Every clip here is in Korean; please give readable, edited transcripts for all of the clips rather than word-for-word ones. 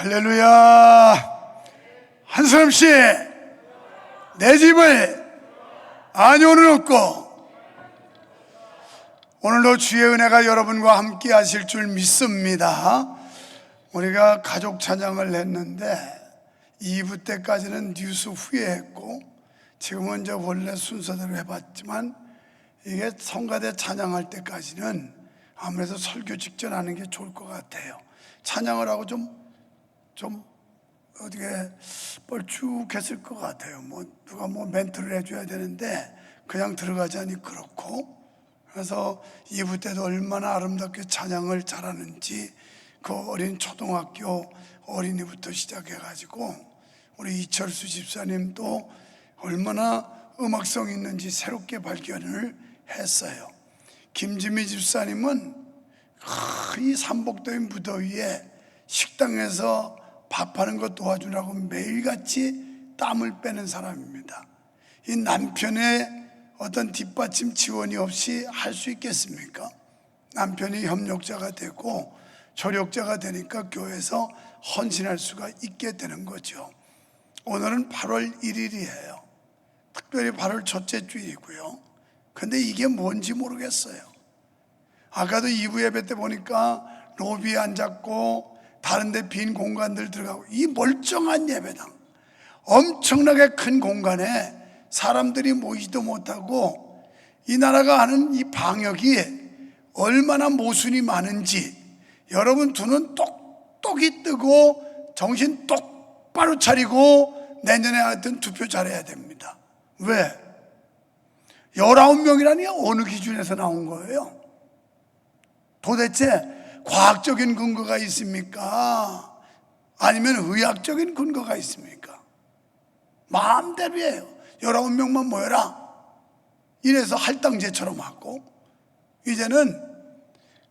할렐루야. 한 사람씩 내 집을 안위오는 없고, 오늘도 주의 은혜가 여러분과 함께 하실 줄 믿습니다. 우리가 가족 찬양을 했는데 2부 때까지는 뉴스 후에 했고, 지금은 이제 원래 순서대로 해봤지만, 이게 성가대 찬양할 때까지는 아무래도 설교 직전 하는 게 좋을 것 같아요. 찬양을 하고 좀 어떻게 뻘쭉했을 것 같아요. 누가 멘트를 해줘야 되는데 그냥 들어가자니 그렇고, 그래서 2부 때도 얼마나 아름답게 찬양을 잘하는지, 그 어린 초등학교 어린이부터 시작해가지고 우리 이철수 집사님도 얼마나 음악성 있는지 새롭게 발견을 했어요. 김지미 집사님은 이 삼복도의 무더위에 식당에서 밥하는 거 도와주라고 매일같이 땀을 빼는 사람입니다. 이 남편의 어떤 뒷받침 지원이 없이 할 수 있겠습니까? 남편이 협력자가 되고 조력자가 되니까 교회에서 헌신할 수가 있게 되는 거죠. 오늘은 8월 1일이에요. 특별히 8월 첫째 주일이고요. 근데 이게 뭔지 모르겠어요. 아까도 2부 예배 때 보니까 로비에 앉았고 다른 데 빈 공간들 들어가고, 이 멀쩡한 예배당, 엄청나게 큰 공간에 사람들이 모이지도 못하고, 이 나라가 하는 이 방역이 얼마나 모순이 많은지 여러분 두 눈 똑똑히 뜨고 정신 똑바로 차리고 내년에 하여튼 투표 잘해야 됩니다. 왜? 19명이라니 어느 기준에서 나온 거예요? 도대체 과학적인 근거가 있습니까? 아니면 의학적인 근거가 있습니까? 마음대로예요. 19명만 모여라 이래서 할당제처럼 하고, 이제는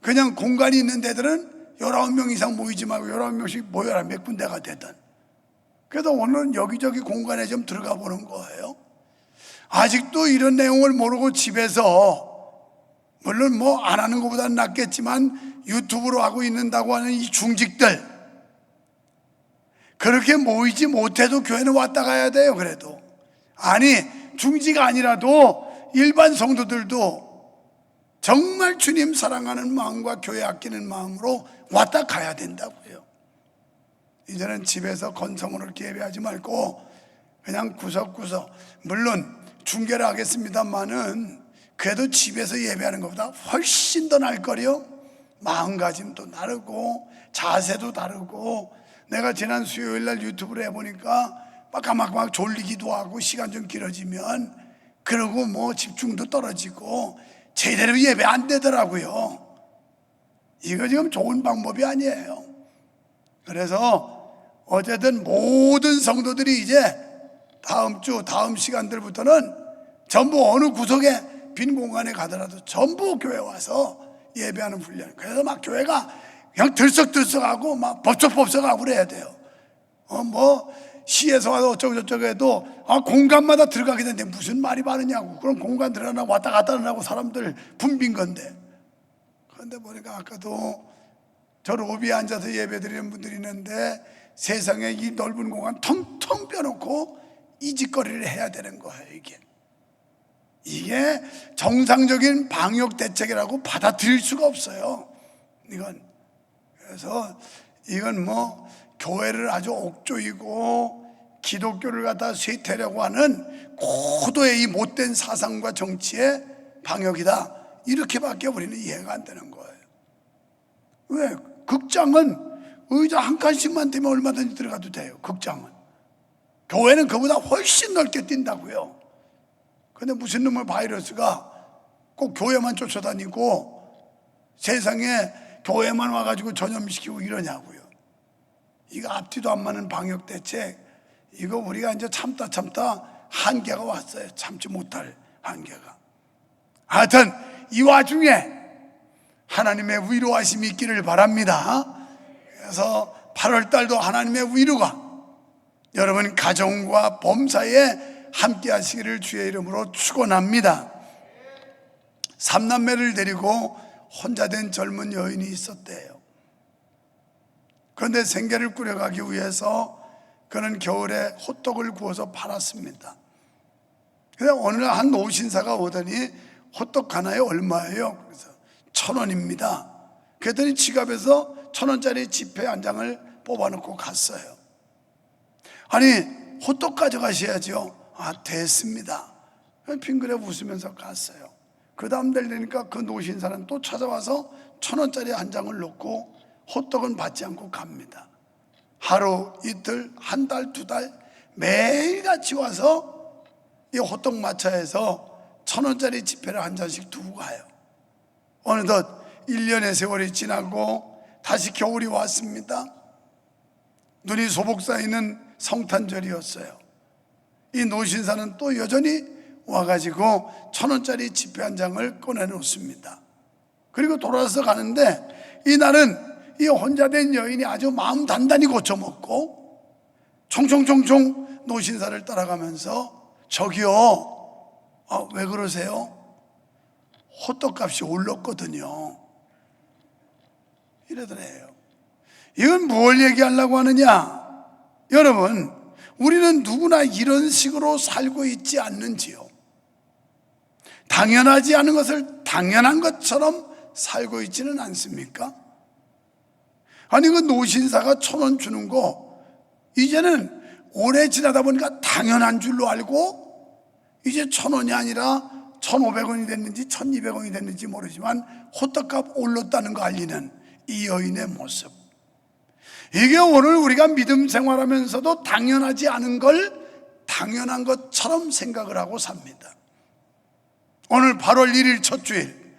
그냥 공간이 있는 데들은 19명 이상 모이지 말고 19명씩 모여라, 몇 군데가 되든. 그래서 오늘은 여기저기 공간에 좀 들어가 보는 거예요. 아직도 이런 내용을 모르고 집에서, 물론 안 하는 것보다는 낫겠지만 유튜브로 하고 있는다고 하는 이 중직들, 그렇게 모이지 못해도 교회는 왔다 가야 돼요. 그래도 아니, 중직 아니라도 일반 성도들도 정말 주님 사랑하는 마음과 교회 아끼는 마음으로 왔다 가야 된다고요. 이제는 집에서 건성으로 이렇게 예배하지 말고 그냥 구석구석, 물론 중계를 하겠습니다만은 그래도 집에서 예배하는 것보다 훨씬 더 나을걸요. 마음가짐도 다르고 자세도 다르고. 내가 지난 수요일 날 유튜브를 해보니까 막 졸리기도 하고, 시간 좀 길어지면 그러고 집중도 떨어지고 제대로 예배 안 되더라고요. 이거 지금 좋은 방법이 아니에요. 그래서 어쨌든 모든 성도들이 이제 다음 주, 다음 시간들부터는 전부 어느 구석에 빈 공간에 가더라도 전부 교회 와서 예배하는 훈련. 그래서 막 교회가 그냥 들썩들썩하고 막 법석법석하고 그래야 돼요. 시에서 와서 어쩌고저쩌고 해도 공간마다 들어가게 되는데 무슨 말이 많으냐고. 그럼 공간 들어가나 왔다 갔다 하느라고 사람들 붐빈 건데. 그런데 보니까 아까도 저 로비에 앉아서 예배 드리는 분들이 있는데 세상에 이 넓은 공간 텅텅 빼놓고 이 짓거리를 해야 되는 거예요. 이게 정상적인 방역 대책이라고 받아들일 수가 없어요. 그래서 이건 교회를 아주 옥조이고 기독교를 갖다 쇠퇴하려고 하는 고도의 이 못된 사상과 정치의 방역이다, 이렇게밖에 우리는 이해가 안 되는 거예요. 왜? 극장은 의자 한 칸씩만 되면 얼마든지 들어가도 돼요. 극장은. 교회는 그보다 훨씬 넓게 뛴다고요. 근데 무슨 놈의 바이러스가 꼭 교회만 쫓아다니고 세상에 교회만 와가지고 전염시키고 이러냐고요. 이거 앞뒤도 안 맞는 방역 대책, 이거 우리가 이제 참다 한계가 왔어요. 참지 못할 한계가. 하여튼 이 와중에 하나님의 위로하심이 있기를 바랍니다. 그래서 8월 달도 하나님의 위로가 여러분 가정과 범사에 함께 하시기를 주의 이름으로 축원합니다. 3남매를 데리고 혼자 된 젊은 여인이 있었대요. 그 그런데 생계를 꾸려가기 위해서 그는 겨울에 호떡을 구워서 팔았습니다. 그래서 어느 날 한 노신사가 오더니 호떡 하나에 얼마예요? 그래서 1,000원입니다. 그랬더니 지갑에서 1,000원짜리 지폐 한 장을 뽑아놓고 갔어요. 아니, 호떡 가져가셔야죠. 아, 됐습니다. 빙그레 웃으면서 갔어요. 그 다음 되니까 그 노신사는 또 찾아와서 1,000원짜리 한 장을 놓고 호떡은 받지 않고 갑니다. 하루, 이틀, 한 달, 두 달 매일같이 와서 이 호떡 마차에서 1,000원짜리 지폐를 한 장씩 두고 가요. 어느덧 1년의 세월이 지나고 다시 겨울이 왔습니다. 눈이 소복 쌓이는 성탄절이었어요. 이 노신사는 또 여전히 와가지고 1,000원짜리 지폐 한 장을 꺼내놓습니다. 그리고 돌아서 가는데 이날은 이 혼자 된 여인이 아주 마음 단단히 고쳐먹고 총총총총 노신사를 따라가면서 저기요, 왜 그러세요? 호떡값이 올랐거든요. 이러더래요. 이건 뭘 얘기하려고 하느냐? 여러분, 우리는 누구나 이런 식으로 살고 있지 않는지요? 당연하지 않은 것을 당연한 것처럼 살고 있지는 않습니까? 아니, 그 노신사가 1,000원 주는 거 이제는 오래 지나다 보니까 당연한 줄로 알고 이제 1,000원이 아니라 1,500원이 됐는지 1,200원이 됐는지 모르지만 호떡값 올랐다는 거 알리는 이 여인의 모습, 이게 오늘 우리가 믿음 생활하면서도 당연하지 않은 걸 당연한 것처럼 생각을 하고 삽니다. 오늘 8월 1일 첫 주일,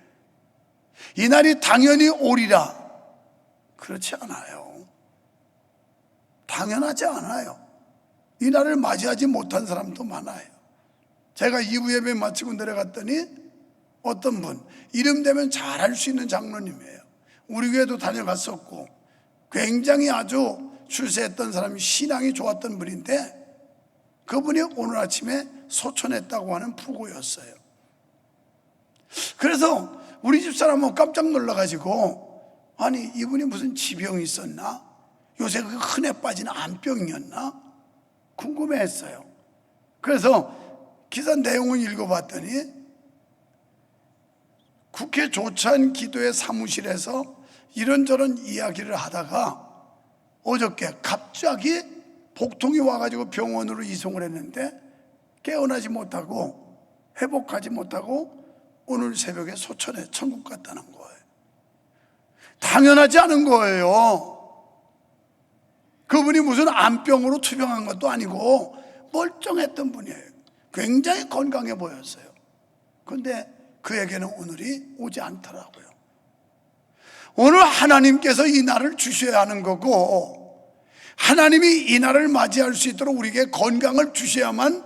이날이 당연히 오리라, 그렇지 않아요. 당연하지 않아요. 이날을 맞이하지 못한 사람도 많아요. 제가 2부 예배 마치고 내려갔더니 어떤 분, 이름 되면 잘할 수 있는 장로님이에요. 우리 교회도 다녀갔었고 굉장히 아주 출세했던 사람이, 신앙이 좋았던 분인데 그분이 오늘 아침에 소천했다고 하는 부고였어요. 그래서 우리 집사람은 깜짝 놀라가지고, 아니, 이분이 무슨 지병이 있었나? 요새 그 흔해 빠진 암병이었나? 궁금해했어요. 그래서 기사 내용을 읽어봤더니 국회 조찬 기도회 사무실에서 이런저런 이야기를 하다가 어저께 갑자기 복통이 와가지고 병원으로 이송을 했는데 깨어나지 못하고 회복하지 못하고 오늘 새벽에 소천에 천국 갔다는 거예요. 당연하지 않은 거예요. 그분이 무슨 암병으로 투병한 것도 아니고 멀쩡했던 분이에요. 굉장히 건강해 보였어요. 그런데 그에게는 오늘이 오지 않더라고요. 오늘 하나님께서 이 날을 주셔야 하는 거고, 하나님이 이 날을 맞이할 수 있도록 우리에게 건강을 주셔야만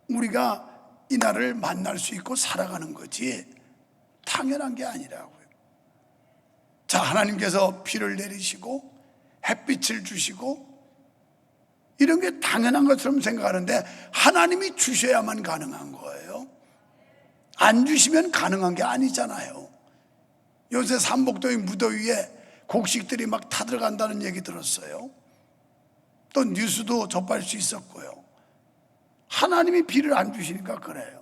우리가 이 날을 만날 수 있고 살아가는 거지, 당연한 게 아니라고요. 자, 하나님께서 비를 내리시고 햇빛을 주시고 이런 게 당연한 것처럼 생각하는데 하나님이 주셔야만 가능한 거예요. 안 주시면 가능한 게 아니잖아요. 요새 삼복도의 무더위에 곡식들이 막 타들어간다는 얘기 들었어요. 또 뉴스도 접할 수 있었고요. 하나님이 비를 안 주시니까 그래요.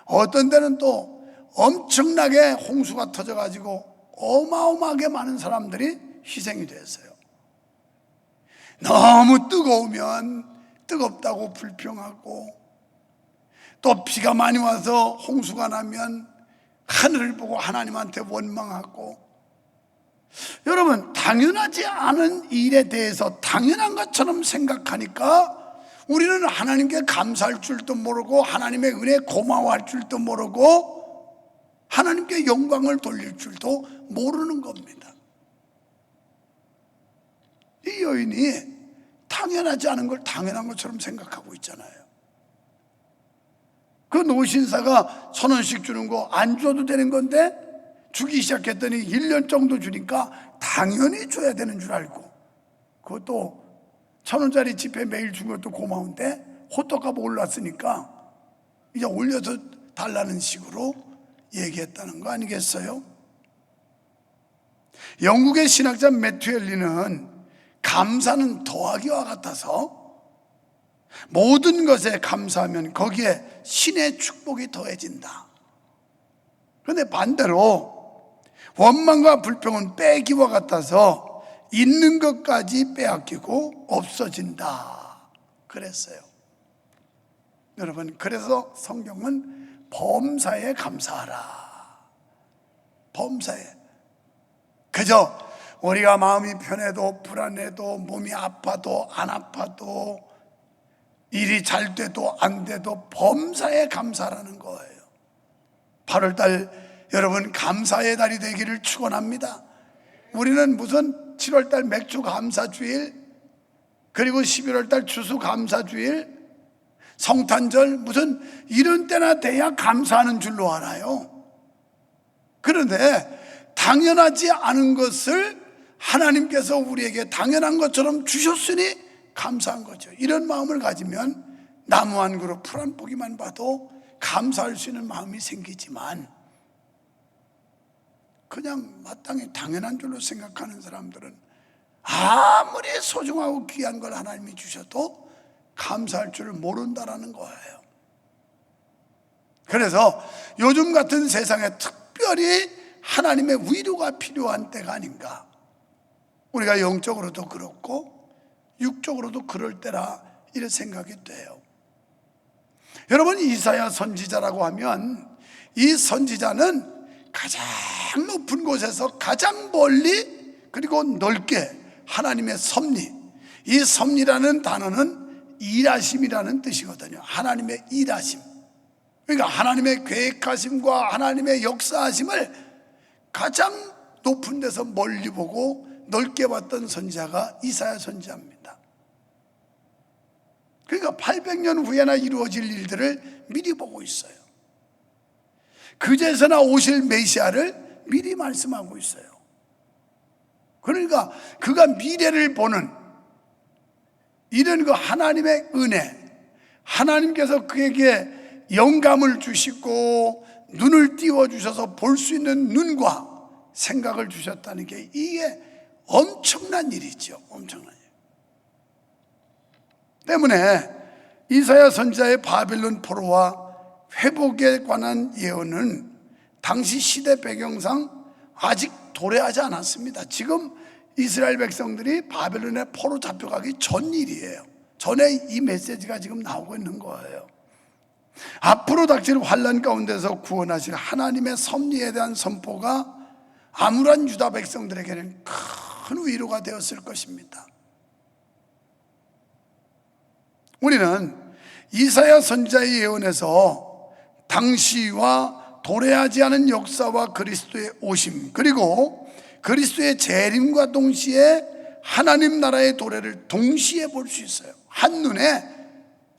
어떤 때는 또 엄청나게 홍수가 터져가지고 어마어마하게 많은 사람들이 희생이 됐어요. 너무 뜨거우면 뜨겁다고 불평하고, 또 비가 많이 와서 홍수가 나면 하늘을 보고 하나님한테 원망하고. 여러분, 당연하지 않은 일에 대해서 당연한 것처럼 생각하니까 우리는 하나님께 감사할 줄도 모르고 하나님의 은혜에 고마워할 줄도 모르고 하나님께 영광을 돌릴 줄도 모르는 겁니다. 이 여인이 당연하지 않은 걸 당연한 것처럼 생각하고 있잖아요. 그 노신사가 1,000원씩 주는 거 안 줘도 되는 건데 주기 시작했더니 1년 정도 주니까 당연히 줘야 되는 줄 알고, 그것도 1,000원짜리 지폐 매일 준 것도 고마운데 호떡값 올랐으니까 이제 올려서 달라는 식으로 얘기했다는 거 아니겠어요? 영국의 신학자 매튜 앨리는 감사는 더하기와 같아서 모든 것에 감사하면 거기에 신의 축복이 더해진다. 그런데 반대로 원망과 불평은 빼기와 같아서 있는 것까지 빼앗기고 없어진다 그랬어요. 여러분, 그래서 성경은 범사에 감사하라. 범사에. 그저 우리가 마음이 편해도 불안해도 몸이 아파도 안 아파도 일이 잘 돼도 안 돼도 범사에 감사라는 거예요. 8월달 여러분 감사의 달이 되기를 축원합니다. 우리는 무슨 7월달 맥주 감사주일, 그리고 11월달 추수 감사주일, 성탄절 무슨 이런 때나 돼야 감사하는 줄로 알아요. 그런데 당연하지 않은 것을 하나님께서 우리에게 당연한 것처럼 주셨으니 감사한 거죠. 이런 마음을 가지면 나무 한 그루 풀 한 포기만 봐도 감사할 수 있는 마음이 생기지만, 그냥 마땅히 당연한 줄로 생각하는 사람들은 아무리 소중하고 귀한 걸 하나님이 주셔도 감사할 줄을 모른다라는 거예요. 그래서 요즘 같은 세상에 특별히 하나님의 위로가 필요한 때가 아닌가. 우리가 영적으로도 그렇고 육적으로도 그럴 때라 이런 생각이 돼요. 여러분, 이사야 선지자라고 하면 이 선지자는 가장 높은 곳에서 가장 멀리 그리고 넓게 하나님의 섭리, 이 섭리라는 단어는 일하심이라는 뜻이거든요. 하나님의 일하심. 그러니까 하나님의 계획하심과 하나님의 역사하심을 가장 높은 데서 멀리 보고 넓게 봤던 선지자가 이사야 선지자입니다. 그러니까 800년 후에나 이루어질 일들을 미리 보고 있어요. 그제서나 오실 메시아를 미리 말씀하고 있어요. 그러니까 그가 미래를 보는 이런 그 하나님의 은혜, 하나님께서 그에게 영감을 주시고 눈을 띄워주셔서 볼 수 있는 눈과 생각을 주셨다는 게 이게 엄청난 일이죠. 엄청난 일. 때문에 이사야 선지자의 바벨론 포로와 회복에 관한 예언은 당시 시대 배경상 아직 도래하지 않았습니다. 지금 이스라엘 백성들이 바벨론에 포로 잡혀가기 전 일이에요. 전에 이 메시지가 지금 나오고 있는 거예요. 앞으로 닥칠 환난 가운데서 구원하실 하나님의 섭리에 대한 선포가 암울한 유다 백성들에게는 큰 위로가 되었을 것입니다. 우리는 이사야 선지자의 예언에서 당시와 도래하지 않은 역사와 그리스도의 오심, 그리고 그리스도의 재림과 동시에 하나님 나라의 도래를 동시에 볼 수 있어요. 한눈에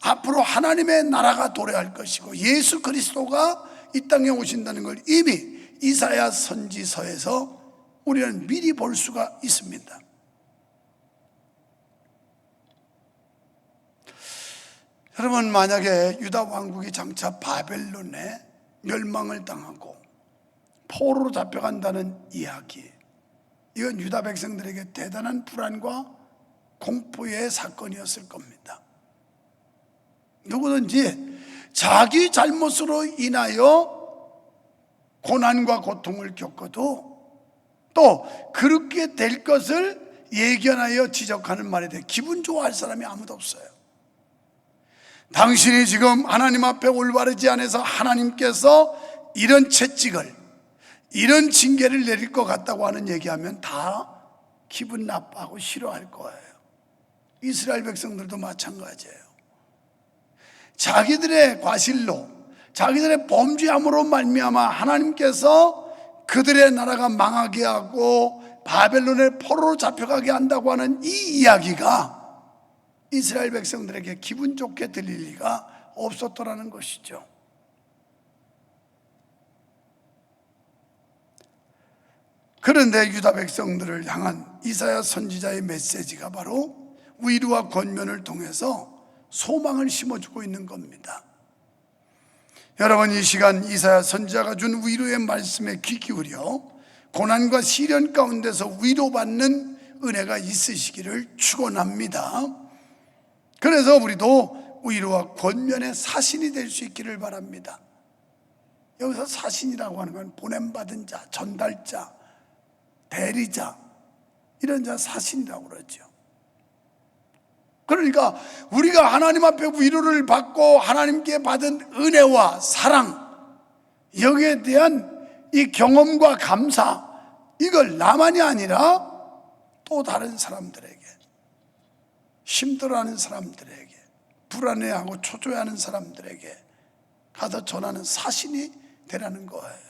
앞으로 하나님의 나라가 도래할 것이고 예수 그리스도가 이 땅에 오신다는 걸 이미 이사야 선지서에서 우리는 미리 볼 수가 있습니다. 여러분, 만약에 유다 왕국이 장차 바벨론에 멸망을 당하고 포로로 잡혀간다는 이야기, 이건 유다 백성들에게 대단한 불안과 공포의 사건이었을 겁니다. 누구든지 자기 잘못으로 인하여 고난과 고통을 겪어도 또 그렇게 될 것을 예견하여 지적하는 말에 대해 기분 좋아할 사람이 아무도 없어요. 당신이 지금 하나님 앞에 올바르지 않아서 하나님께서 이런 채찍을, 이런 징계를 내릴 것 같다고 하는 얘기하면 다 기분 나빠하고 싫어할 거예요. 이스라엘 백성들도 마찬가지예요. 자기들의 과실로, 자기들의 범죄함으로 말미암아 하나님께서 그들의 나라가 망하게 하고 바벨론의 포로로 잡혀가게 한다고 하는 이 이야기가 이스라엘 백성들에게 기분 좋게 들릴 리가 없었더라는 것이죠. 그런데 유다 백성들을 향한 이사야 선지자의 메시지가 바로 위로와 권면을 통해서 소망을 심어주고 있는 겁니다. 여러분, 이 시간 이사야 선지자가 준 위로의 말씀에 귀 기울여 고난과 시련 가운데서 위로받는 은혜가 있으시기를 축원합니다. 그래서 우리도 위로와 권면의 사신이 될 수 있기를 바랍니다. 여기서 사신이라고 하는 건 보냄받은 자, 전달자, 대리자, 이런 자 사신이라고 그러죠. 그러니까 우리가 하나님 앞에 위로를 받고 하나님께 받은 은혜와 사랑, 여기에 대한 이 경험과 감사, 이걸 나만이 아니라 또 다른 사람들에게, 힘들어하는 사람들에게, 불안해하고 초조해하는 사람들에게 가서 전하는 사신이 되라는 거예요.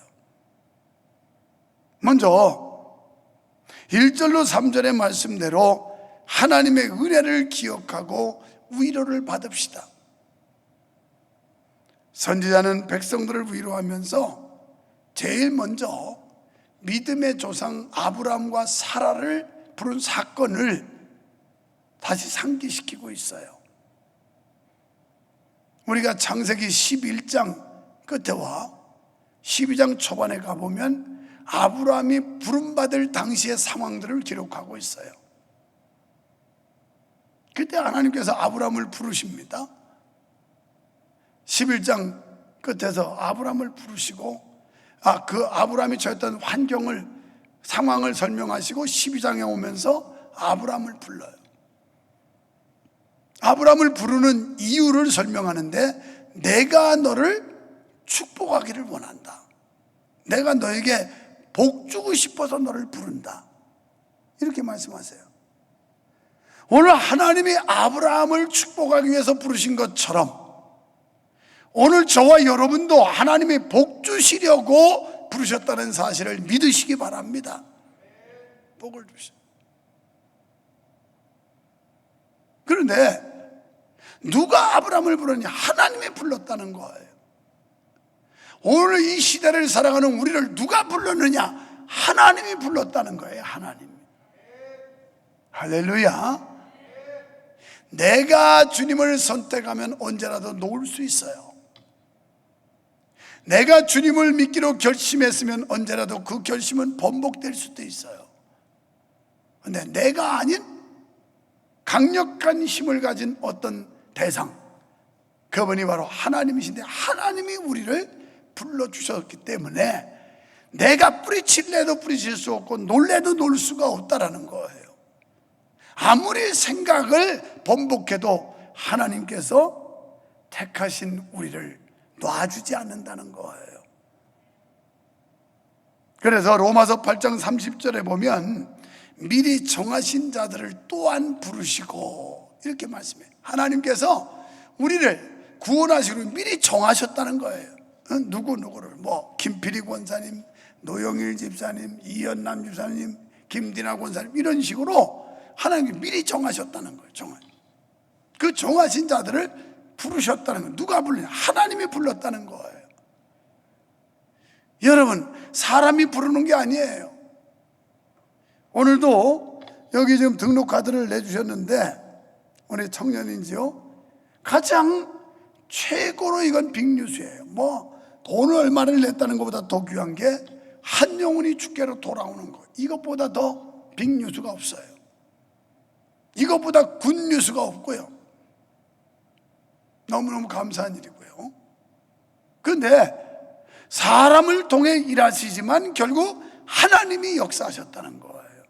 먼저 1절로 3절의 말씀대로 하나님의 은혜를 기억하고 위로를 받읍시다. 선지자는 백성들을 위로하면서 제일 먼저 믿음의 조상 아브라함과 사라를 부른 사건을 다시 상기시키고 있어요. 우리가 창세기 11장 끝에와 12장 초반에 가보면 아브라함이 부름받을 당시의 상황들을 기록하고 있어요. 그때 하나님께서 아브라함을 부르십니다. 11장 끝에서 아브라함을 부르시고 그 아브라함이 처했던 환경을, 상황을 설명하시고 12장에 오면서 아브라함을 불러요. 아브라함을 부르는 이유를 설명하는데, 내가 너를 축복하기를 원한다, 내가 너에게 복 주고 싶어서 너를 부른다, 이렇게 말씀하세요. 오늘 하나님이 아브라함을 축복하기 위해서 부르신 것처럼 오늘 저와 여러분도 하나님이 복 주시려고 부르셨다는 사실을 믿으시기 바랍니다. 복을 주시. 그런데 누가 아브라함을 부르냐? 하나님이 불렀다는 거예요. 오늘 이 시대를 살아가는 우리를 누가 불렀느냐? 하나님이 불렀다는 거예요. 하나님. 할렐루야. 내가 주님을 선택하면 언제라도 놓을 수 있어요. 내가 주님을 믿기로 결심했으면 언제라도 그 결심은 번복될 수도 있어요. 그런데 내가 아닌 강력한 힘을 가진 어떤 대상, 그분이 바로 하나님이신데, 하나님이 우리를 불러주셨기 때문에 내가 뿌리칠래도 뿌리칠 수 없고 놀래도 놀 수가 없다라는 거예요. 아무리 생각을 번복해도 하나님께서 택하신 우리를 놔주지 않는다는 거예요. 그래서 로마서 8장 30절에 보면 미리 정하신 자들을 또한 부르시고, 이렇게 말씀해요. 하나님께서 우리를 구원하시기로 미리 정하셨다는 거예요. 누구를, 김필희 권사님, 노영일 집사님, 이현남 집사님, 김디나 권사님, 이런 식으로 하나님이 미리 정하셨다는 거예요. 그 정하신 자들을 부르셨다는 거예요. 누가 불르냐? 하나님이 불렀다는 거예요. 여러분, 사람이 부르는 게 아니에요. 오늘도 여기 지금 등록카드를 내주셨는데, 우리 청년인지요? 가장 최고로 이건 빅뉴스예요. 돈을 얼마를 냈다는 것보다 더 귀한 게 한 영혼이 주께로 돌아오는 거. 이것보다 더 빅뉴스가 없어요. 이것보다 굿뉴스가 없고요. 너무너무 감사한 일이고요. 그런데 사람을 통해 일하시지만 결국 하나님이 역사하셨다는 거예요.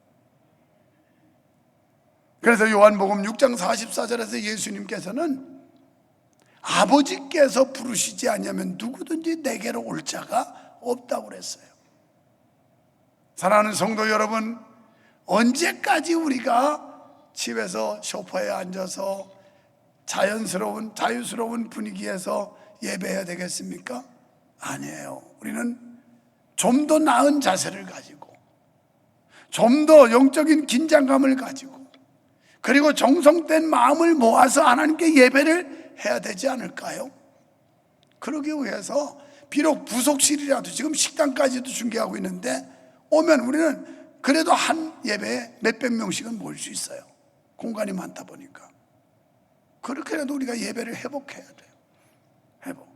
그래서 요한복음 6장 44절에서 예수님께서는 아버지께서 부르시지 않으면 누구든지 내게로 올 자가 없다고 그랬어요. 사랑하는 성도 여러분, 언제까지 우리가 집에서 소파에 앉아서 자유스러운 분위기에서 예배해야 되겠습니까? 아니에요. 우리는 좀 더 나은 자세를 가지고, 좀 더 영적인 긴장감을 가지고, 그리고 정성된 마음을 모아서 하나님께 예배를 해야 되지 않을까요? 그러기 위해서 비록 부속실이라도 지금 식당까지도 중개하고 있는데, 오면 우리는 그래도 한 예배에 몇백 명씩은 모일 수 있어요. 공간이 많다 보니까. 그렇게라도 우리가 예배를 회복해야 돼요. 회복.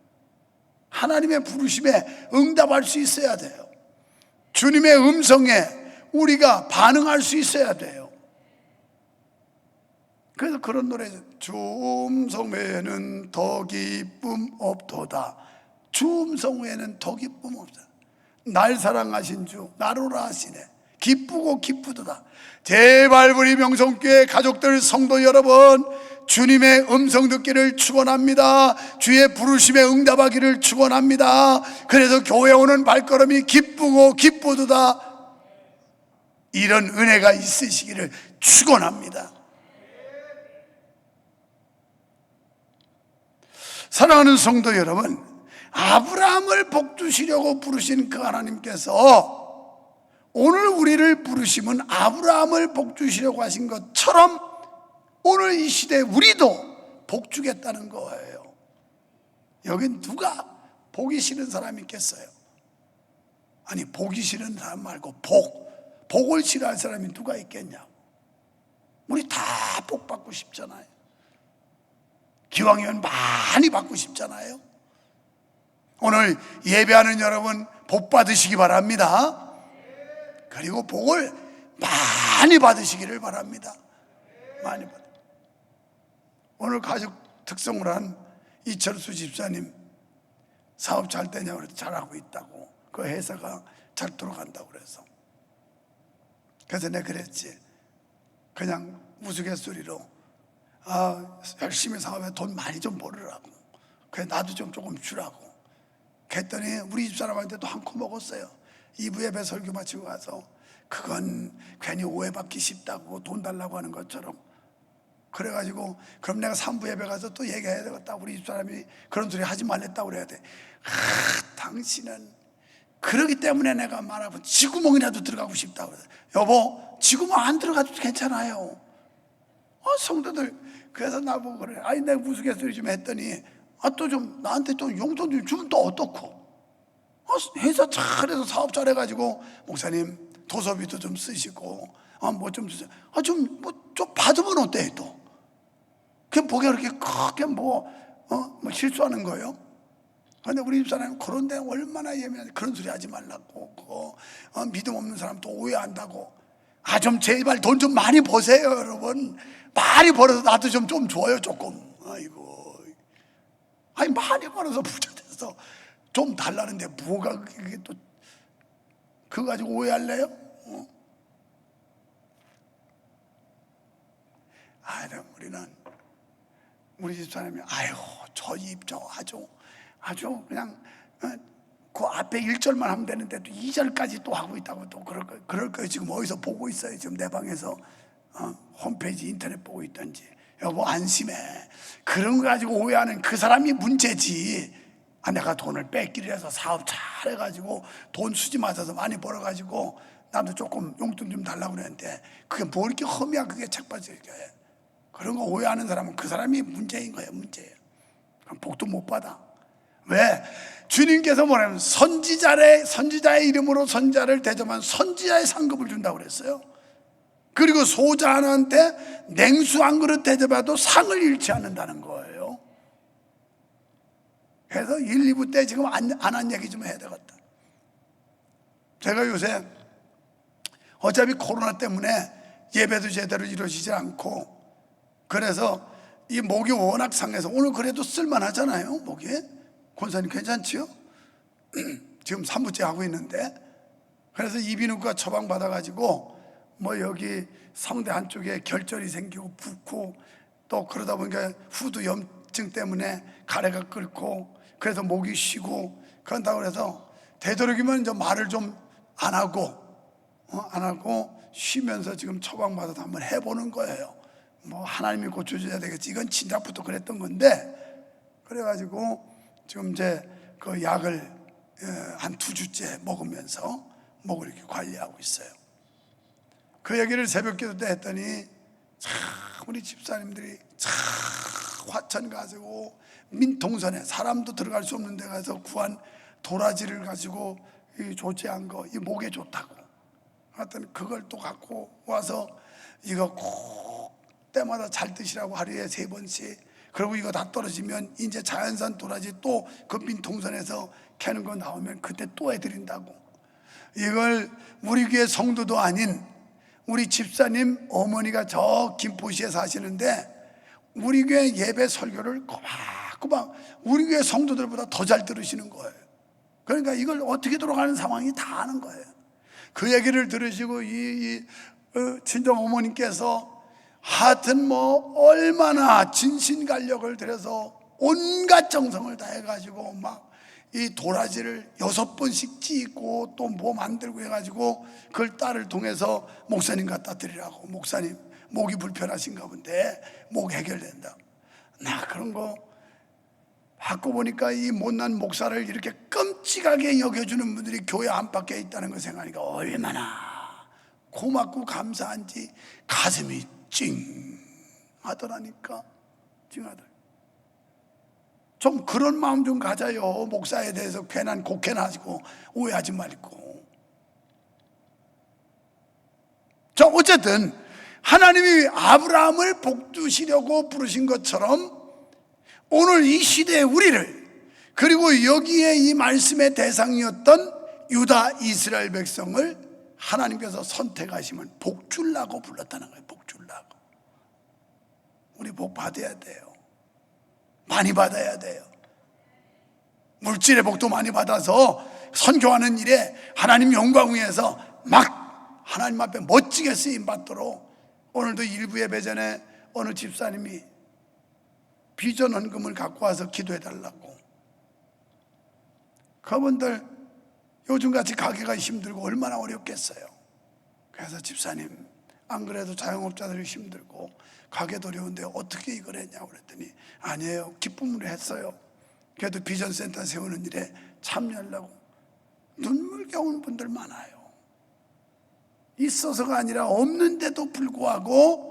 하나님의 부르심에 응답할 수 있어야 돼요. 주님의 음성에 우리가 반응할 수 있어야 돼요. 그래서 그런 노래, 주음성 외에는 더 기쁨 없도다. 주음성 외에는 더 기쁨 없다. 날 사랑하신 주 나로라 하시네. 기쁘고 기쁘도다. 제발 우리 명성교회 가족들, 성도 여러분, 주님의 음성 듣기를 축원합니다. 주의 부르심에 응답하기를 축원합니다. 그래서 교회 오는 발걸음이 기쁘고 기쁘도다. 이런 은혜가 있으시기를 축원합니다. 사랑하는 성도 여러분, 아브라함을 복주시려고 부르신 그 하나님께서 오늘 우리를 부르심은 아브라함을 복주시려고 하신 것처럼 오늘 이 시대에 우리도 복주겠다는 거예요. 여긴 누가 보기 싫은 사람이 있겠어요? 아니, 보기 싫은 사람 말고 복을 싫어할 사람이 누가 있겠냐고. 우리 다 복 받고 싶잖아요. 기왕이면 많이 받고 싶잖아요. 오늘 예배하는 여러분 복 받으시기 바랍니다. 그리고 복을 많이 받으시기를 바랍니다. 많이 받으. 오늘 가족 특성으로 한 이철수 집사님 사업 잘 되냐고 그래도 잘하고 있다고. 그 회사가 잘 돌아간다고 그래서. 그래서 내가 그랬지. 그냥 우스갯소리로 열심히 사업에 돈 많이 좀 벌으라고. 그래 나도 좀 조금 주라고. 그랬더니 우리 집사람한테도 한 코 먹었어요. 2부 예배 설교 마치고 가서 그건 괜히 오해받기 쉽다고 돈 달라고 하는 것처럼. 그래가지고 그럼 내가 3부 예배 가서 또 얘기해야 되겠다. 우리 집사람이 그런 소리 하지 말랬다고 그래야 돼. 당신은 그러기 때문에 내가 말하고 지구멍이라도 들어가고 싶다고 그래. 여보, 지구멍 안 들어가도 괜찮아요. 성도들 그래서 나보고 그래. 아니 내가 우스갯소리 좀 했더니 또 좀 나한테 좀 용돈 좀 주면 또 어떻고. 회사 잘해서 사업 잘해가지고 목사님 도서비도 좀 쓰시고 뭐 좀 주세요. 좀 받으면 어때 또? 그냥 보기 그렇게 크게 뭐 실수하는 거예요? 근데 우리 집사람은 그런데 얼마나 예민한데 그런 소리 하지 말라고. 믿음 없는 사람 또 오해한다고. 좀 제발 돈 좀 많이 버세요 여러분. 많이 벌어서 나도 좀 줘요 조금. 아이고, 아니 많이 벌어서 부자 돼서 좀 달라는데 뭐가 그게 또 그거 가지고 오해할래요? 우리는 우리 집사람이 저 입 저 아주 그냥 그 앞에 1절만 하면 되는데 또 2절까지 또 하고 있다고 또 그럴 거예요. 지금 어디서 보고 있어요. 지금 내 방에서 홈페이지 인터넷 보고 있던지. 여보 안심해. 그런 거 가지고 오해하는 그 사람이 문제지. 내가 돈을 뺏기를 해서 사업 잘해가지고 돈 수지 맞아서 많이 벌어가지고 나도 조금 용돈 좀 달라고 그랬는데 그게 뭐 이렇게 험이야. 그게 책받을게. 그런 거 오해하는 사람은 그 사람이 문제인 거예요. 문제예요. 그럼 복도 못 받아. 왜? 주님께서 뭐냐면 선지자의 이름으로 선지자를 대접한 선지자의 상급을 준다고 그랬어요. 그리고 소자 하나한테 냉수 한 그릇 대접해도 상을 잃지 않는다는 거예요. 그래서 1, 2부 때 지금 안 한 얘기 좀 해야 되겠다. 제가 요새 어차피 코로나 때문에 예배도 제대로 이루어지지 않고 그래서 이 목이 워낙 상해서 오늘 그래도 쓸만하잖아요. 목이. 권사님 괜찮지요? 지금 3부째 하고 있는데 그래서 이비인후과 처방 받아가지고 뭐 여기 성대 한쪽에 결절이 생기고 붓고 또 그러다 보니까 후두 염증 때문에 가래가 끓고 그래서 목이 쉬고 그런다고 해서 되도록이면 이제 말을 좀 안 하고 쉬면서 지금 처방 받아서 한번 해보는 거예요. 뭐 하나님이 고쳐줘야 되겠지. 이건 진작부터 그랬던 건데 그래가지고 지금 이제 그 약을 한 2주째 먹으면서 목을 이렇게 관리하고 있어요. 그 얘기를 새벽기도 때 했더니 참 우리 집사님들이 참 화천 가지고 민통선에 사람도 들어갈 수 없는 데 가서 구한 도라지를 가지고 이 조제한 거, 이 목에 좋다고. 하여튼 그걸 또 갖고 와서 이거 꼭 때마다 잘 드시라고 하루에 3번씩. 그리고 이거 다 떨어지면 이제 자연산 도라지 또 그 민통선에서 캐는 거 나오면 그때 또 해드린다고. 이걸 우리 교회 성도도 아닌 우리 집사님 어머니가 저 김포시에 사시는데 우리 교회 예배 설교를 꼬박꼬박 우리 교회 성도들보다 더 잘 들으시는 거예요. 그러니까 이걸 어떻게 돌아가는 상황이 다 아는 거예요. 그 얘기를 들으시고 친정 어머님께서 하여튼 뭐 얼마나 진신간력을 들여서 온갖 정성을 다해가지고 막 이 도라지를 6번씩 찢고 또 뭐 만들고 해가지고 그걸 딸을 통해서 목사님 갖다 드리라고. 목사님 목이 불편하신가 본데 목 해결된다. 나 그런 거 받고 보니까 이 못난 목사를 이렇게 끔찍하게 여겨주는 분들이 교회 안팎에 있다는 걸 생각하니까 얼마나 고맙고 감사한지 가슴이 찡하더라니까. 찡하더라. 좀 그런 마음 좀 가져요. 목사에 대해서 괜한 곡해나 하시고 오해하지 말고. 자, 어쨌든 하나님이 아브라함을 복주시려고 부르신 것처럼 오늘 이 시대의 우리를, 그리고 여기에 이 말씀의 대상이었던 유다 이스라엘 백성을 하나님께서 선택하시면 복 주려고 불렀다는 거예요. 복 주려고. 우리 복 받아야 돼요. 많이 받아야 돼요. 물질의 복도 많이 받아서 선교하는 일에 하나님 영광 위에서 막 하나님 앞에 멋지게 쓰임 받도록. 오늘도 일부 예배 전에 어느 집사님이 비전 헌금을 갖고 와서 기도해 달라고. 그분들 요즘같이 가게가 힘들고 얼마나 어렵겠어요. 그래서 집사님, 안 그래도 자영업자들이 힘들고 가게도 어려운데 어떻게 이걸 했냐고 그랬더니 아니에요, 기쁨으로 했어요. 그래도 비전센터 세우는 일에 참여하려고. 눈물겨운 분들 많아요. 있어서가 아니라 없는데도 불구하고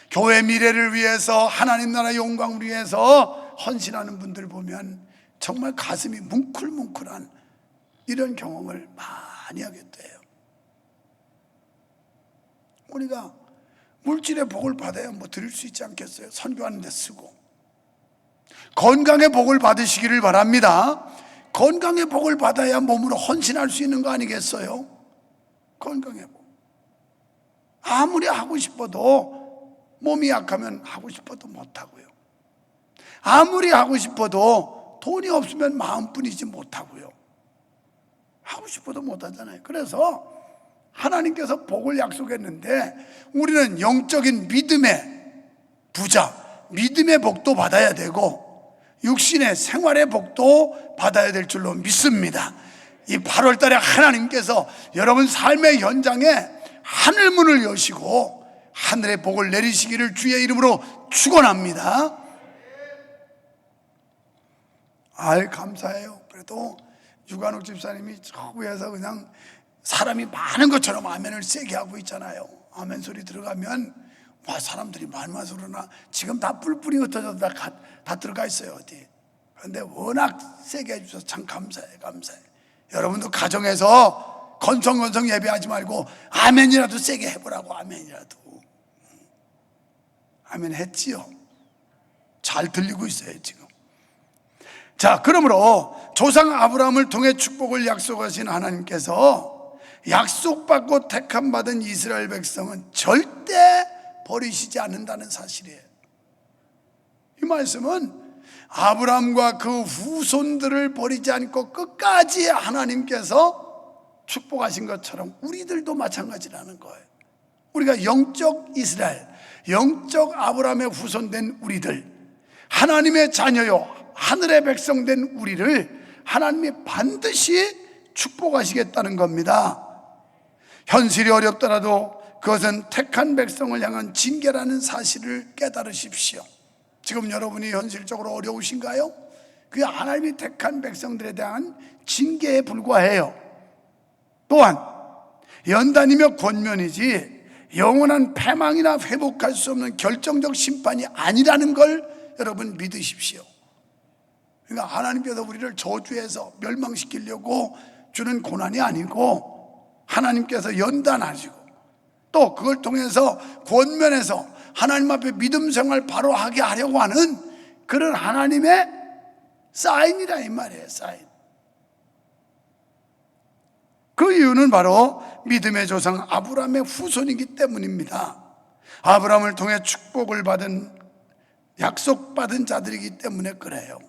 교회 미래를 위해서, 하나님 나라 영광을 위해서 헌신하는 분들 보면 정말 가슴이 뭉클뭉클한 이런 경험을 많이 하게 돼요. 우리가 물질의 복을 받아야 뭐 드릴 수 있지 않겠어요? 선교하는 데 쓰고. 건강의 복을 받으시기를 바랍니다. 건강의 복을 받아야 몸으로 헌신할 수 있는 거 아니겠어요? 건강의 복. 아무리 하고 싶어도 몸이 약하면 하고 싶어도 못하고요. 아무리 하고 싶어도 돈이 없으면 마음뿐이지 못하고요. 하고 싶어도 못하잖아요. 그래서 하나님께서 복을 약속했는데 우리는 영적인 믿음의 부자, 믿음의 복도 받아야 되고 육신의 생활의 복도 받아야 될 줄로 믿습니다. 이 8월 달에 하나님께서 여러분 삶의 현장에 하늘문을 여시고 하늘의 복을 내리시기를 주의 이름으로 축원합니다. 감사해요. 그래도 유관욱 집사님이 저 위에서 그냥 사람이 많은 것처럼 아멘을 세게 하고 있잖아요. 아멘 소리 들어가면 와, 사람들이 많이 와서 그러나 지금 다 뿔뿔이 흩어져서 다 들어가 있어요. 어디. 그런데 워낙 세게 해주셔서 참 감사해. 여러분도 가정에서 건성건성 예배하지 말고 아멘이라도 세게 해보라고. 아멘이라도. 아멘 했지요. 잘 들리고 있어요 지금. 자, 그러므로 조상 아브라함을 통해 축복을 약속하신 하나님께서 약속받고 택함받은 이스라엘 백성은 절대 버리시지 않는다는 사실이에요. 이 말씀은 아브라함과 그 후손들을 버리지 않고 끝까지 하나님께서 축복하신 것처럼 우리들도 마찬가지라는 거예요. 우리가 영적 이스라엘, 영적 아브라함의 후손된 우리들, 하나님의 자녀요 하늘의 백성된 우리를 하나님이 반드시 축복하시겠다는 겁니다. 현실이 어렵더라도 그것은 택한 백성을 향한 징계라는 사실을 깨달으십시오. 지금 여러분이 현실적으로 어려우신가요? 그게 하나님이 택한 백성들에 대한 징계에 불과해요. 또한 연단이며 권면이지 영원한 패망이나 회복할 수 없는 결정적 심판이 아니라는 걸 여러분 믿으십시오. 그러니까 하나님께서 우리를 저주해서 멸망시키려고 주는 고난이 아니고 하나님께서 연단하시고 또 그걸 통해서 권면해서 하나님 앞에 믿음 생활 바로 하게 하려고 하는 그런 하나님의 사인이라 이 말이에요. 사인. 그 이유는 바로 믿음의 조상 아브라함의 후손이기 때문입니다. 아브라함을 통해 축복을 받은, 약속받은 자들이기 때문에 그래요.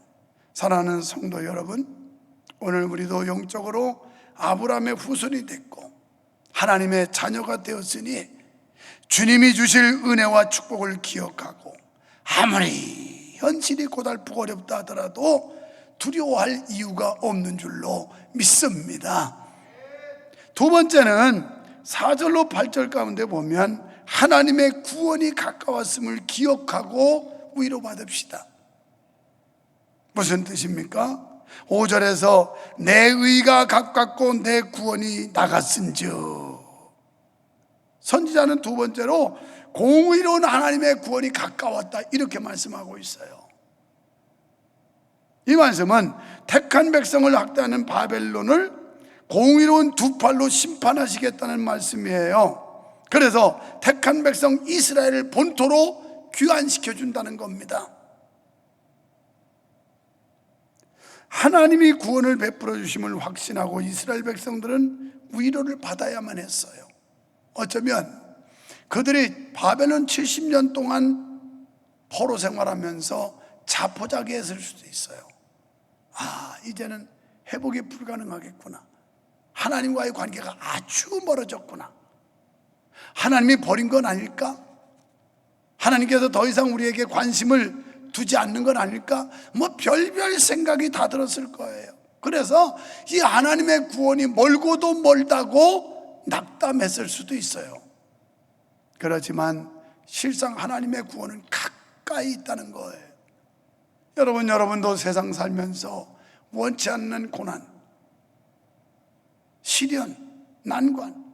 사랑하는 성도 여러분, 오늘 우리도 영적으로 아브라함의 후손이 됐고 하나님의 자녀가 되었으니 주님이 주실 은혜와 축복을 기억하고 아무리 현실이 고달프고 어렵다 하더라도 두려워할 이유가 없는 줄로 믿습니다. 두 번째는 4절로 8절 가운데 보면 하나님의 구원이 가까웠음을 기억하고 위로받읍시다. 무슨 뜻입니까? 5절에서 내 의가 가깝고 내 구원이 나갔은즉, 선지자는 두 번째로 공의로운 하나님의 구원이 가까웠다 이렇게 말씀하고 있어요. 이 말씀은 택한 백성을 학대하는 바벨론을 공의로운 두 팔로 심판하시겠다는 말씀이에요. 그래서 택한 백성 이스라엘을 본토로 귀환시켜 준다는 겁니다. 하나님이 구원을 베풀어 주심을 확신하고 이스라엘 백성들은 위로를 받아야만 했어요. 어쩌면 그들이 바벨론 70년 동안 포로 생활하면서 자포자기했을 수도 있어요. 이제는 회복이 불가능하겠구나. 하나님과의 관계가 아주 멀어졌구나. 하나님이 버린 건 아닐까? 하나님께서 더 이상 우리에게 관심을 두지 않는 건 아닐까? 별별 생각이 다 들었을 거예요. 그래서 이 하나님의 구원이 멀고도 멀다고 낙담했을 수도 있어요. 그렇지만 실상 하나님의 구원은 가까이 있다는 거예요. 여러분도 세상 살면서 원치 않는 고난, 시련, 난관,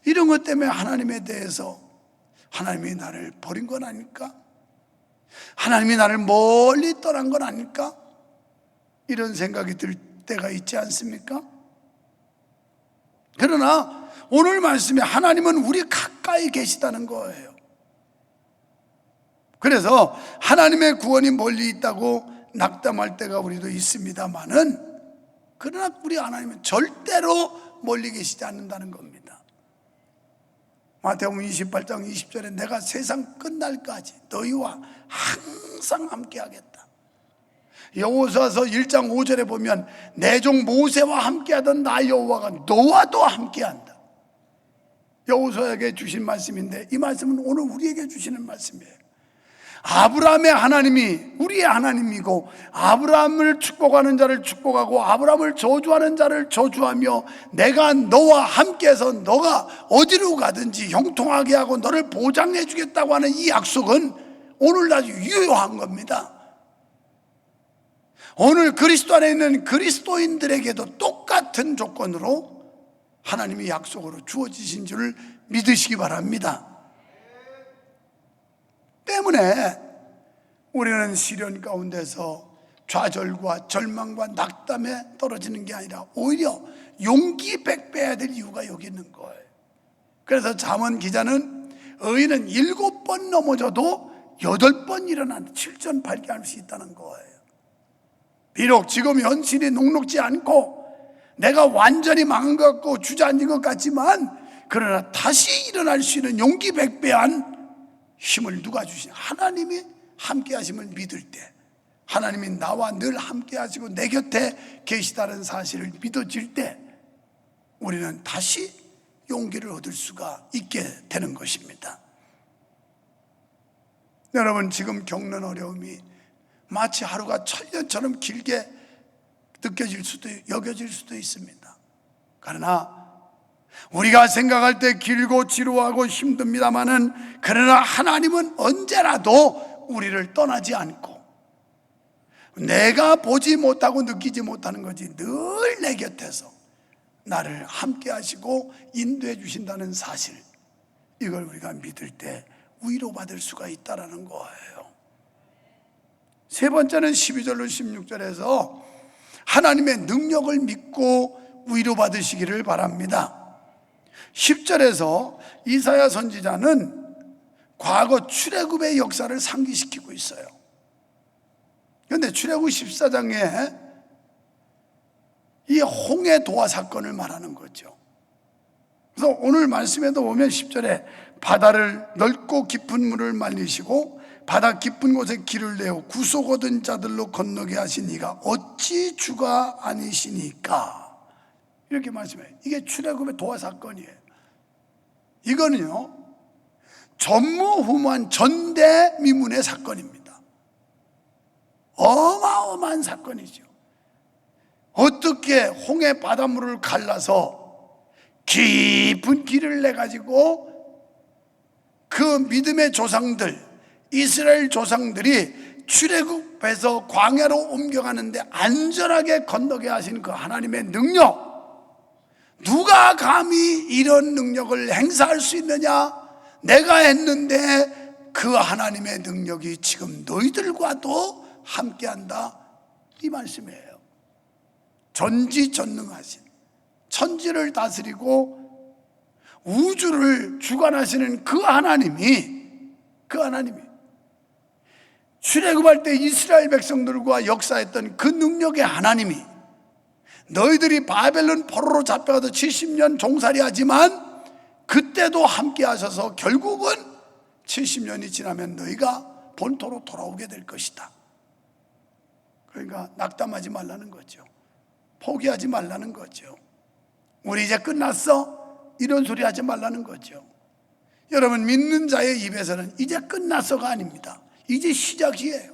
이런 것 때문에 하나님에 대해서 하나님이 나를 버린 건 아닐까? 하나님이 나를 멀리 떠난 건 아닐까? 이런 생각이 들 때가 있지 않습니까? 그러나 오늘 말씀에 하나님은 우리 가까이 계시다는 거예요. 그래서 하나님의 구원이 멀리 있다고 낙담할 때가 우리도 있습니다만은, 그러나 우리 하나님은 절대로 멀리 계시지 않는다는 겁니다. 마태복음 28장 20절에 내가 세상 끝날까지 너희와 항상 함께 하겠다. 여호수아서 1장 5절에 보면 내 종 모세와 함께 하던 나 여호와가 너와도 함께 한다. 여호수아에게 주신 말씀인데 이 말씀은 오늘 우리에게 주시는 말씀이에요. 아브라함의 하나님이 우리의 하나님이고, 아브라함을 축복하는 자를 축복하고 아브라함을 저주하는 자를 저주하며 내가 너와 함께해서 너가 어디로 가든지 형통하게 하고 너를 보장해 주겠다고 하는 이 약속은 오늘날 유효한 겁니다. 오늘 그리스도 안에 있는 그리스도인들에게도 똑같은 조건으로 하나님이 약속으로 주어지신 줄을 믿으시기 바랍니다. 때문에 우리는 시련 가운데서 좌절과 절망과 낙담에 떨어지는 게 아니라 오히려 용기 백배해야 될 이유가 여기 있는 거예요. 그래서 잠언 기자는 의인은 7번 넘어져도 8번 일어난다, 7전8개 할 수 있다는 거예요. 비록 지금 현실이 녹록지 않고 내가 완전히 망한 것 같고 주저앉은 것 같지만, 그러나 다시 일어날 수 있는 용기 백배한 힘을 누가 주시냐? 하나님이 함께 하심을 믿을 때, 하나님이 나와 늘 함께 하시고 내 곁에 계시다는 사실을 믿어질 때 우리는 다시 용기를 얻을 수가 있게 되는 것입니다. 여러분, 지금 겪는 어려움이 마치 하루가 천년처럼 길게 여겨질 수도 있습니다. 그러나 우리가 생각할 때 길고 지루하고 힘듭니다마는, 그러나 하나님은 언제라도 우리를 떠나지 않고 내가 보지 못하고 느끼지 못하는 거지 늘 내 곁에서 나를 함께 하시고 인도해 주신다는 사실, 이걸 우리가 믿을 때 위로받을 수가 있다는 거예요. 세 번째는 12절로 16절에서 하나님의 능력을 믿고 위로받으시기를 바랍니다. 10절에서 이사야 선지자는 과거 출애굽의 역사를 상기시키고 있어요. 그런데 출애굽 14장에 이 홍해 도화 사건을 말하는 거죠. 그래서 오늘 말씀에도 보면 10절에 바다를 넓고 깊은 물을 말리시고 바다 깊은 곳에 길을 내어 구속 얻은 자들로 건너게 하신 이가 어찌 주가 아니시니까, 이렇게 말씀해요. 이게 출애굽의 도화 사건이에요. 이거는요 전무후무한 전대미문의 사건입니다. 어마어마한 사건이죠. 어떻게 홍해 바닷물을 갈라서 깊은 길을 내가지고 그 믿음의 조상들, 이스라엘 조상들이 출애굽해서 광야로 옮겨가는데 안전하게 건너게 하신 그 하나님의 능력, 누가 감히 이런 능력을 행사할 수 있느냐? 내가 했는데 그 하나님의 능력이 지금 너희들과도 함께한다, 이 말씀이에요. 전지전능하신, 천지를 다스리고 우주를 주관하시는 그 하나님이 출애굽할 때 이스라엘 백성들과 역사했던 그 능력의 하나님이 너희들이 바벨론 포로로 잡혀가도 70년 종살이 하지만 그때도 함께 하셔서 결국은 70년이 지나면 너희가 본토로 돌아오게 될 것이다. 그러니까 낙담하지 말라는 거죠. 포기하지 말라는 거죠. 우리 이제 끝났어? 이런 소리 하지 말라는 거죠. 여러분, 믿는 자의 입에서는 이제 끝났어가 아닙니다. 이제 시작이에요.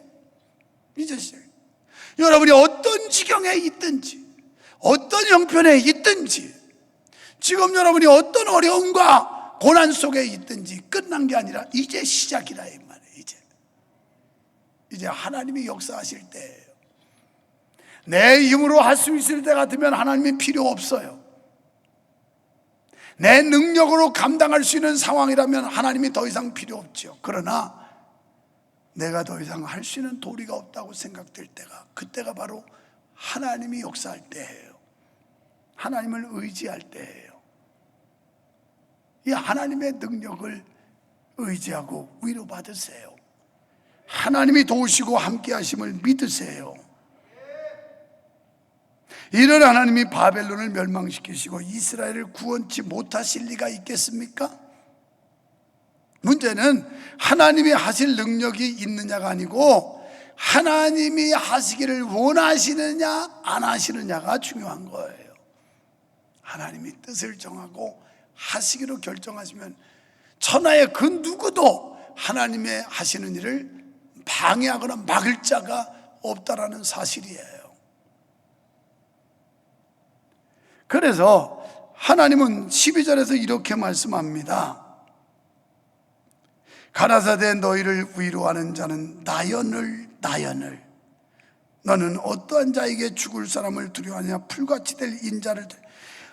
이제 시작. 여러분이 어떤 지경에 있든지, 어떤 형편에 있든지, 지금 여러분이 어떤 어려움과 고난 속에 있든지 끝난 게 아니라 이제 시작이라 이 말이에요. 이제 하나님이 역사하실 때예요. 내 힘으로 할 수 있을 때 같으면 하나님이 필요 없어요. 내 능력으로 감당할 수 있는 상황이라면 하나님이 더 이상 필요 없죠. 그러나 내가 더 이상 할 수 있는 도리가 없다고 생각될 때가, 그때가 바로 하나님이 역사할 때예요. 하나님을 의지할 때예요. 이 하나님의 능력을 의지하고 위로받으세요. 하나님이 도우시고 함께 하심을 믿으세요. 이런 하나님이 바벨론을 멸망시키시고 이스라엘을 구원치 못하실 리가 있겠습니까? 문제는 하나님이 하실 능력이 있느냐가 아니고 하나님이 하시기를 원하시느냐 안 하시느냐가 중요한 거예요. 하나님이 뜻을 정하고 하시기로 결정하시면 천하의 그 누구도 하나님의 하시는 일을 방해하거나 막을 자가 없다라는 사실이에요. 그래서 하나님은 12절에서 이렇게 말씀합니다. 가라사대 너희를 위로하는 자는 나연을 너는 어떠한 자에게 죽을 사람을 두려워하느냐? 풀같이 될 인자를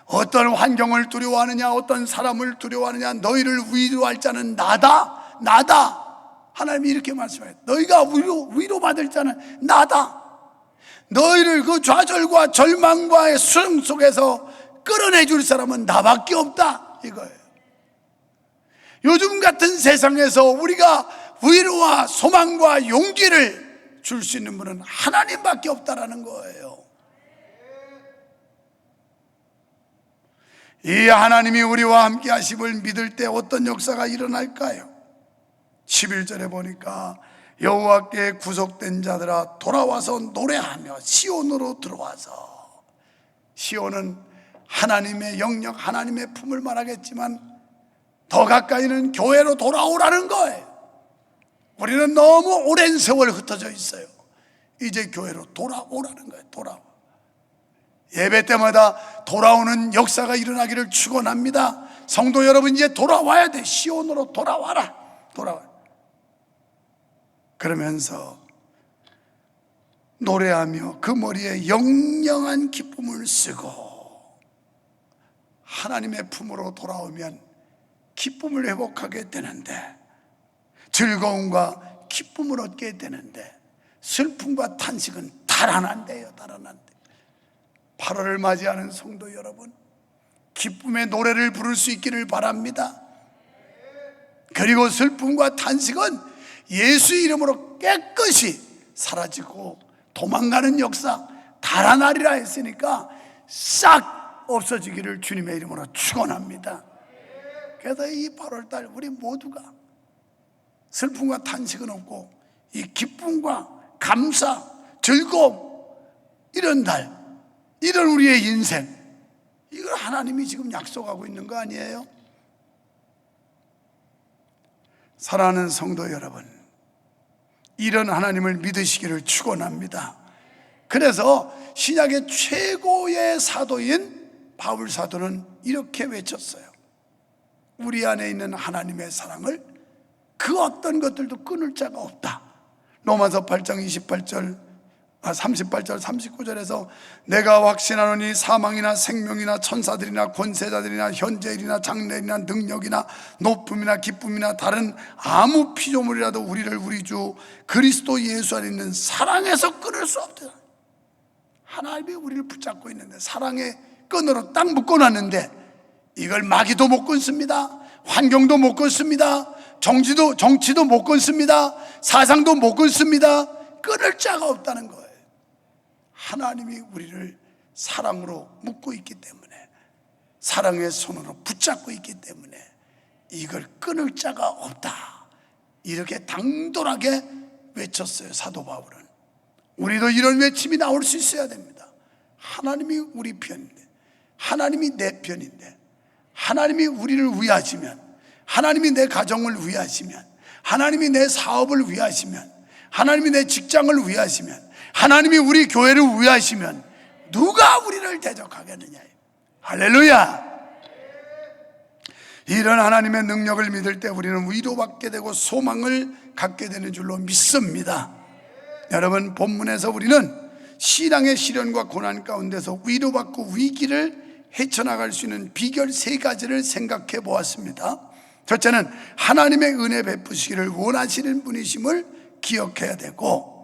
어떤 환경을 두려워하느냐? 어떤 사람을 두려워하느냐? 너희를 위로할 자는 나다. 하나님이 이렇게 말씀해요. 너희가 위로받을 자는 나다. 너희를 그 좌절과 절망과의 수렁 속에서 끌어내줄 사람은 나밖에 없다, 이거예요. 요즘 같은 세상에서 우리가 위로와 소망과 용기를 줄 수 있는 분은 하나님밖에 없다라는 거예요. 이 하나님이 우리와 함께 하심을 믿을 때 어떤 역사가 일어날까요? 11절에 보니까 여호와께 구속된 자들아 돌아와서 노래하며 시온으로 들어와서, 시온은 하나님의 영역, 하나님의 품을 말하겠지만 더 가까이는 교회로 돌아오라는 거예요. 우리는 너무 오랜 세월 흩어져 있어요. 이제 교회로 돌아오라는 거예요. 돌아와. 예배 때마다 돌아오는 역사가 일어나기를 축원합니다. 성도 여러분, 이제 돌아와야 돼. 시온으로 돌아와라. 그러면서 노래하며 그 머리에 영영한 기쁨을 쓰고, 하나님의 품으로 돌아오면 기쁨을 회복하게 되는데, 즐거움과 기쁨을 얻게 되는데, 슬픔과 탄식은 달아난대요. 8월을 맞이하는 성도 여러분, 기쁨의 노래를 부를 수 있기를 바랍니다. 그리고 슬픔과 탄식은 예수 이름으로 깨끗이 사라지고 도망가는 역사, 달아나리라 했으니까 싹 없어지기를 주님의 이름으로 축원합니다. 그래서 이 8월달 우리 모두가 슬픔과 탄식은 없고 이 기쁨과 감사, 즐거움, 이런 달, 이런 우리의 인생, 이걸 하나님이 지금 약속하고 있는 거 아니에요? 사랑하는 성도 여러분, 이런 하나님을 믿으시기를 축원합니다. 그래서 신약의 최고의 사도인 바울 사도는 이렇게 외쳤어요. 우리 안에 있는 하나님의 사랑을 그 어떤 것들도 끊을 자가 없다. 로마서 8장 38절 39절에서 내가 확신하노니 사망이나 생명이나 천사들이나 권세자들이나 현재일이나 장래일이나 능력이나 높음이나 기쁨이나 다른 아무 피조물이라도 우리를 우리 주 그리스도 예수 안에 있는 사랑에서 끊을 수 없다. 하나님이 우리를 붙잡고 있는데, 사랑의 끈으로 딱 묶어놨는데 이걸 마귀도 못 끊습니다. 환경도 못 끊습니다. 정치도 못 끊습니다. 사상도 못 끊습니다. 끊을 자가 없다는 거예요. 하나님이 우리를 사랑으로 묶고 있기 때문에, 사랑의 손으로 붙잡고 있기 때문에 이걸 끊을 자가 없다, 이렇게 당돌하게 외쳤어요, 사도 바울은. 우리도 이런 외침이 나올 수 있어야 됩니다. 하나님이 우리 편인데, 하나님이 내 편인데, 하나님이 우리를 위하시면, 하나님이 내 가정을 위하시면, 하나님이 내 사업을 위하시면, 하나님이 내 직장을 위하시면, 하나님이 우리 교회를 위하시면 누가 우리를 대적하겠느냐. 할렐루야. 이런 하나님의 능력을 믿을 때 우리는 위로받게 되고 소망을 갖게 되는 줄로 믿습니다. 여러분, 본문에서 우리는 신앙의 시련과 고난 가운데서 위로받고 위기를 헤쳐나갈 수 있는 비결 3가지를 생각해 보았습니다. 첫째는 하나님의 은혜 베푸시기를 원하시는 분이심을 기억해야 되고,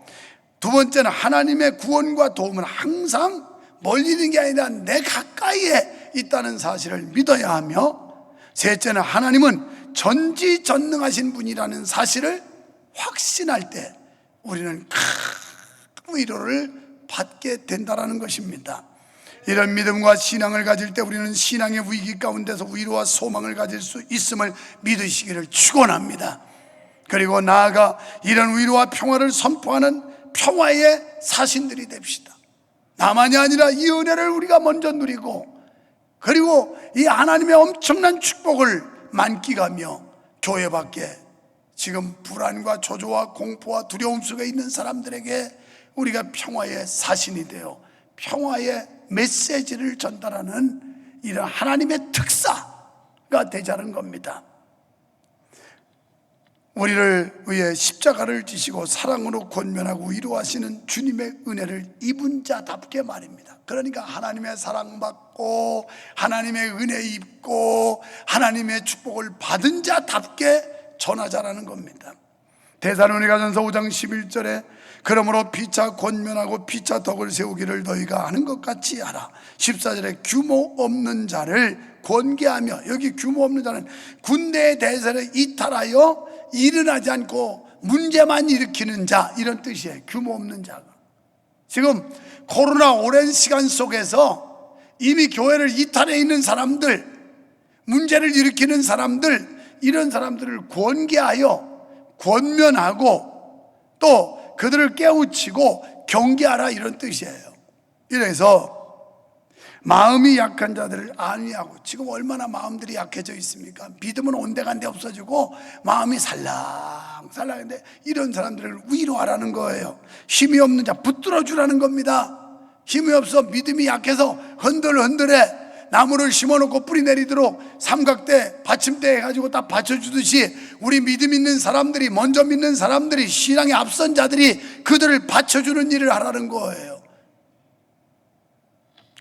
두 번째는 하나님의 구원과 도움은 항상 멀리 있는 게 아니라 내 가까이에 있다는 사실을 믿어야 하며, 셋째는 하나님은 전지전능하신 분이라는 사실을 확신할 때 우리는 큰 위로를 받게 된다는 것입니다. 이런 믿음과 신앙을 가질 때 우리는 신앙의 위기 가운데서 위로와 소망을 가질 수 있음을 믿으시기를 축원합니다. 그리고 나아가 이런 위로와 평화를 선포하는 평화의 사신들이 됩시다. 나만이 아니라 이 은혜를 우리가 먼저 누리고, 그리고 이 하나님의 엄청난 축복을 만끽하며 교회 밖에 지금 불안과 조조와 공포와 두려움 속에 있는 사람들에게 우리가 평화의 사신이 되어 평화의 메시지를 전달하는 이런 하나님의 특사가 되자는 겁니다. 우리를 위해 십자가를 지시고 사랑으로 권면하고 위로하시는 주님의 은혜를 입은 자답게 말입니다. 그러니까 하나님의 사랑받고 하나님의 은혜 입고 하나님의 축복을 받은 자답게 전하자라는 겁니다. 데살로니가전서 5장 11절에 그러므로 피차 권면하고 피차 덕을 세우기를 너희가 아는 것 같이 하라. 14절에 규모 없는 자를 권계하며, 여기 규모 없는 자는 군대의 대세를 이탈하여 일어나지 않고 문제만 일으키는 자, 이런 뜻이에요. 규모 없는 자가. 지금 코로나 오랜 시간 속에서 이미 교회를 이탈해 있는 사람들, 문제를 일으키는 사람들, 이런 사람들을 권계하여 권면하고 또 그들을 깨우치고 경계하라, 이런 뜻이에요. 이래서 마음이 약한 자들을 안위하고, 지금 얼마나 마음들이 약해져 있습니까? 믿음은 온데간데 없어지고 마음이 살랑살랑한데 이런 사람들을 위로하라는 거예요. 힘이 없는 자 붙들어 주라는 겁니다. 힘이 없어 믿음이 약해서 흔들흔들해 나무를 심어놓고 뿌리 내리도록 삼각대 받침대 해가지고 딱 받쳐주듯이 우리 믿음 있는 사람들이, 먼저 믿는 사람들이, 신앙의 앞선 자들이 그들을 받쳐주는 일을 하라는 거예요.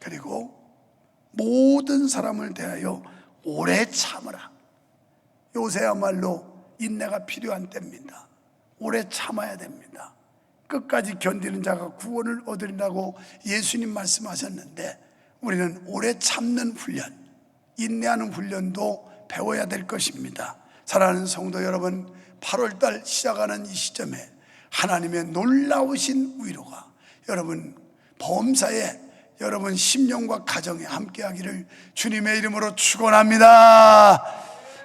그리고 모든 사람을 대하여 오래 참으라. 요새야말로 인내가 필요한 때입니다. 오래 참아야 됩니다. 끝까지 견디는 자가 구원을 얻으리라고 예수님 말씀하셨는데, 우리는 오래 참는 훈련, 인내하는 훈련도 배워야 될 것입니다. 사랑하는 성도 여러분, 8월달 시작하는 이 시점에 하나님의 놀라우신 위로가 여러분 범사에, 여러분 심령과 가정에 함께하기를 주님의 이름으로 축원합니다.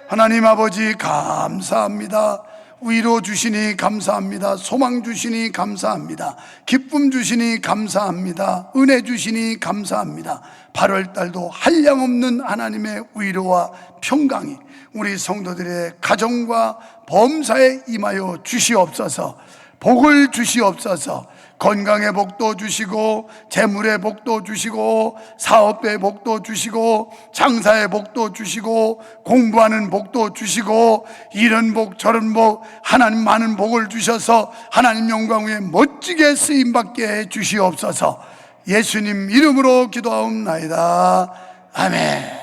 하나님 아버지 감사합니다. 위로 주시니 감사합니다. 소망 주시니 감사합니다. 기쁨 주시니 감사합니다. 은혜 주시니 감사합니다. 8월달도 한량없는 하나님의 위로와 평강이 우리 성도들의 가정과 범사에 임하여 주시옵소서. 복을 주시옵소서. 건강의 복도 주시고, 재물의 복도 주시고, 사업의 복도 주시고, 장사의 복도 주시고, 공부하는 복도 주시고, 이런 복 저런 복, 하나님 많은 복을 주셔서 하나님 영광 위에 멋지게 쓰임받게 해 주시옵소서. 예수님 이름으로 기도하옵나이다. 아멘.